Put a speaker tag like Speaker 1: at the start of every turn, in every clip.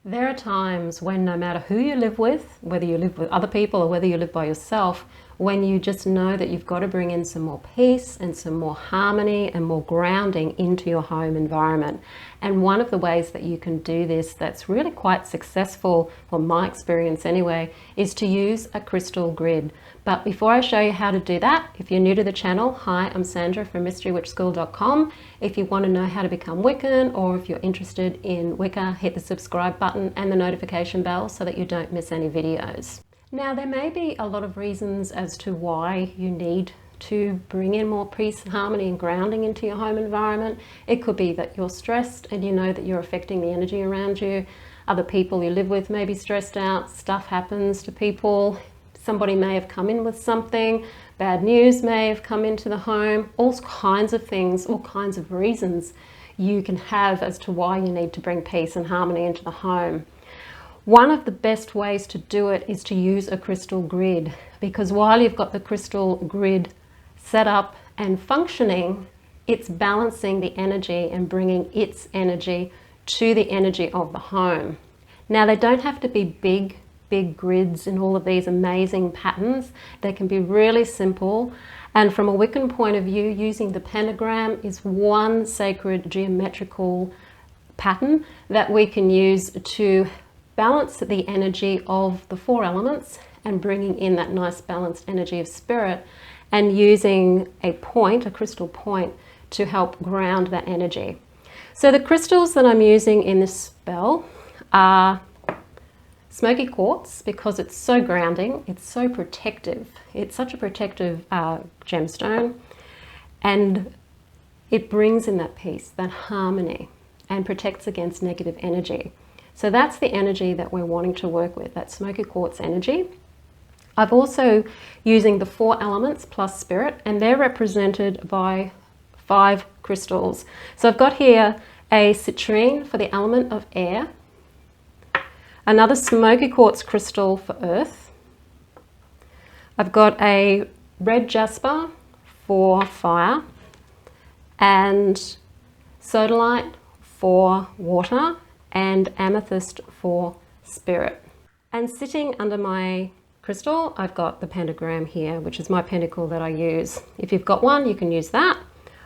Speaker 1: There are times when no matter who you live with, whether you live with other people or whether you live by yourself, when you just know that you've got to bring in some more peace and some more harmony and more grounding into your home environment. And one of the ways that you can do this that's really quite successful, from my experience anyway, is to use a crystal grid. But before I show you how to do that, if you're new to the channel, hi, I'm Sandra from mysterywitchschool.com. If you want to know how to become Wiccan, or if you're interested in Wicca, hit the subscribe button and the notification bell so that you don't miss any videos. Now, there may be a lot of reasons as to why you need to bring in more peace and harmony and grounding into your home environment. It could be that you're stressed and you know that you're affecting the energy around you. Other people you live with may be stressed out. Stuff happens to people. Somebody may have come in with something. Bad news may have come into the home. All kinds of things, all kinds of reasons you can have as to why you need to bring peace and harmony into the home. One of the best ways to do it is to use a crystal grid, because while you've got the crystal grid set up and functioning, it's balancing the energy and bringing its energy to the energy of the home. Now, they don't have to be big grids in all of these amazing patterns. They can be really simple. And from a Wiccan point of view, using the pentagram is one sacred geometrical pattern that we can use to balance the energy of the four elements and bringing in that nice balanced energy of spirit, and using a point, a crystal point, to help ground that energy. So the crystals that I'm using in this spell are smoky quartz, because it's so grounding, it's so protective. It's such a protective gemstone, and it brings in that peace, that harmony, and protects against negative energy. So that's the energy that we're wanting to work with, that smoky quartz energy. I've also using the four elements plus spirit, and they're represented by 5 crystals. So I've got here a citrine for the element of air, another smoky quartz crystal for earth. I've got a red jasper for fire, and sodalite for water, and amethyst for spirit. And sitting under my crystal, I've got the pentagram here, which is my pentacle that I use. If you've got one, you can use that.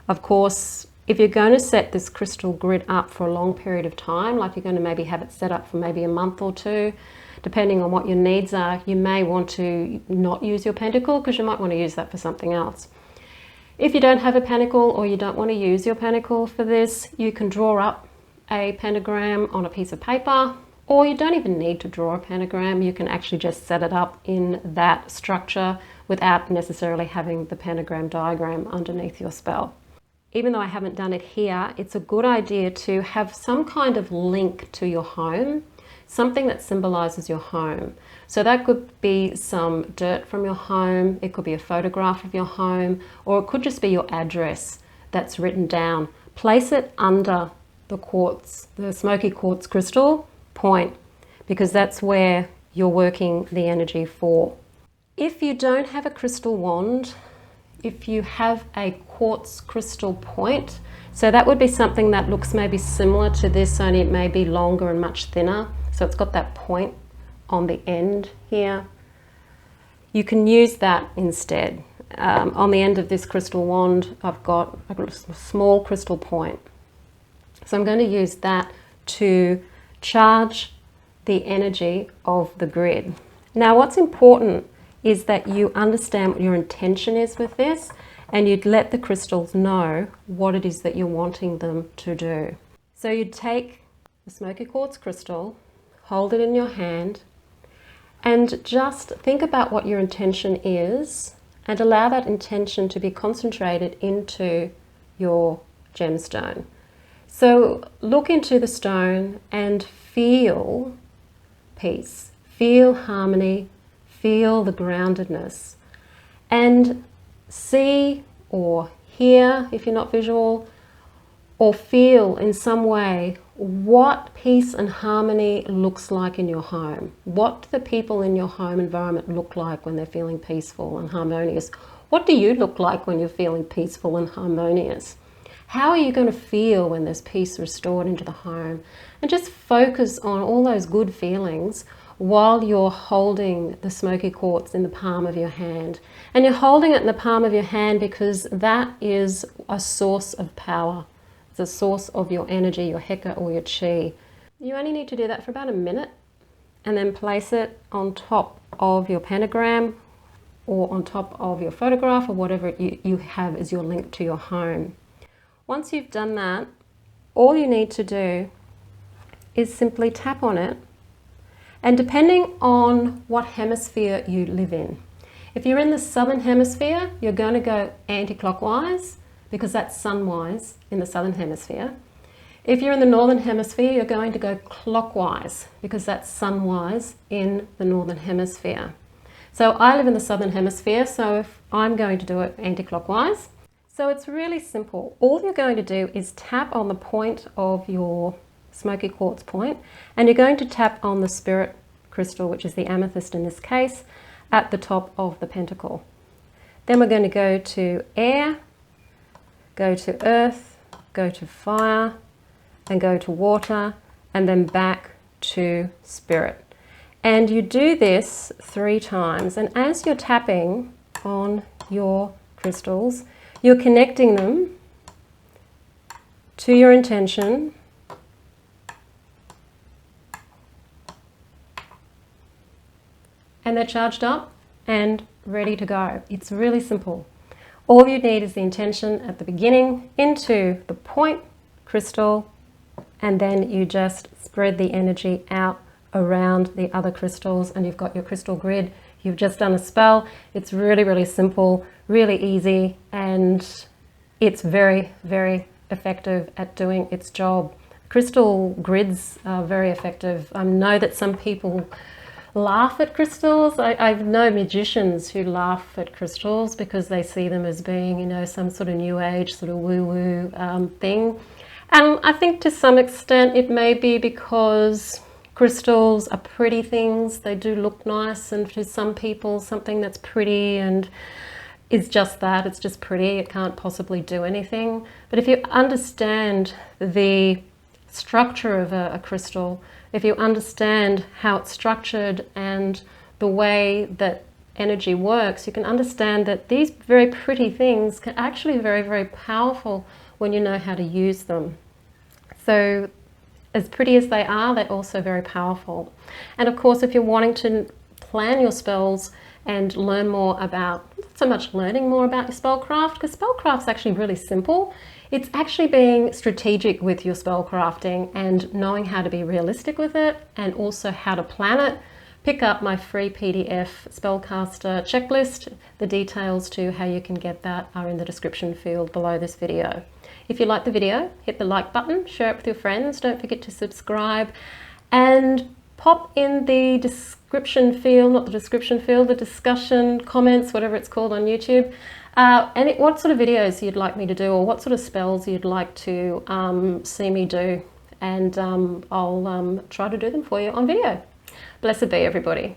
Speaker 1: Of course, if you're going to set this crystal grid up for a long period of time, like you're going to maybe have it set up for maybe a month or two, depending on what your needs are, you may want to not use your pentacle, because you might want to use that for something else. If you don't have a pentacle, or you don't want to use your pentacle for this, you can draw up a pentagram on a piece of paper, or you don't even need to draw a pentagram. You can actually just set it up in that structure without necessarily having the pentagram diagram underneath your spell. Even though I haven't done it here, it's a good idea to have some kind of link to your home, something that symbolizes your home. So that could be some dirt from your home, it could be a photograph of your home, or it could just be your address that's written down. Place it under the quartz, the smoky quartz crystal point, because that's where you're working the energy for. If you don't have a crystal wand, if you have a quartz crystal point, so that would be something that looks maybe similar to this, only it may be longer and much thinner. So it's got that point on the end here. You can use that instead. On the end of this crystal wand, I've got a small crystal point. So I'm going to use that to charge the energy of the grid. Now, what's important is that you understand what your intention is with this, and you'd let the crystals know what it is that you're wanting them to do. So you'd take the smoky quartz crystal, hold it in your hand, and just think about what your intention is, and allow that intention to be concentrated into your gemstone. So look into the stone and feel peace, feel harmony, feel the groundedness, and see or hear, if you're not visual, or feel in some way what peace and harmony looks like in your home. What do the people in your home environment look like when they're feeling peaceful and harmonious? What do you look like when you're feeling peaceful and harmonious? How are you going to feel when there's peace restored into the home? And just focus on all those good feelings while you're holding the smoky quartz in the palm of your hand. And you're holding it in the palm of your hand because that is a source of power. It's a source of your energy, your heka or your chi. You only need to do that for about a minute and then place it on top of your pentagram or on top of your photograph or whatever you have as your link to your home. Once you've done that, all you need to do is simply tap on it. And depending on what hemisphere you live in, if you're in the southern hemisphere, you're going to go anti-clockwise because that's sunwise in the southern hemisphere. If you're in the northern hemisphere, you're going to go clockwise because that's sunwise in the northern hemisphere. So I live in the southern hemisphere, so if I'm going to do it anti-clockwise. So it's really simple. All you're going to do is tap on the point of your smoky quartz point, and you're going to tap on the spirit crystal, which is the amethyst in this case, at the top of the pentacle. Then we're going to go to air, go to earth, go to fire, and go to water, and then back to spirit. And you do this 3 times, and as you're tapping on your crystals, you're connecting them to your intention, and they're charged up and ready to go. It's really simple. All you need is the intention at the beginning into the point crystal, and then you just spread the energy out around the other crystals, and you've got your crystal grid. You've just done a spell. It's really, really simple, really easy, and it's very, very effective at doing its job. Crystal grids are very effective. I know that some people laugh at crystals. I know magicians who laugh at crystals because they see them as being, you know, some sort of new age sort of woo-woo thing. And I think to some extent it may be because crystals are pretty things. They do look nice, and to some people something that's pretty and is just that, it's just pretty, it can't possibly do anything. But if you understand the structure of a crystal, if you understand how it's structured and the way that energy works, you can understand that these very pretty things can actually be very, very powerful when you know how to use them. So as pretty as they are, they're also very powerful. And of course, if you're wanting to plan your spells and learn more about, not so much learning more about your spellcraft, because spellcraft's actually really simple. It's actually being strategic with your spellcrafting and knowing how to be realistic with it, and also how to plan it. Pick up my free PDF spellcaster checklist. The details to how you can get that are in the description field below this video. If you like the video, hit the like button, share it with your friends, don't forget to subscribe, and pop in the description field, not the description field, the discussion, comments, whatever it's called on YouTube, what sort of videos you'd like me to do, or what sort of spells you'd like to see me do, and I'll try to do them for you on video. Blessed be everybody.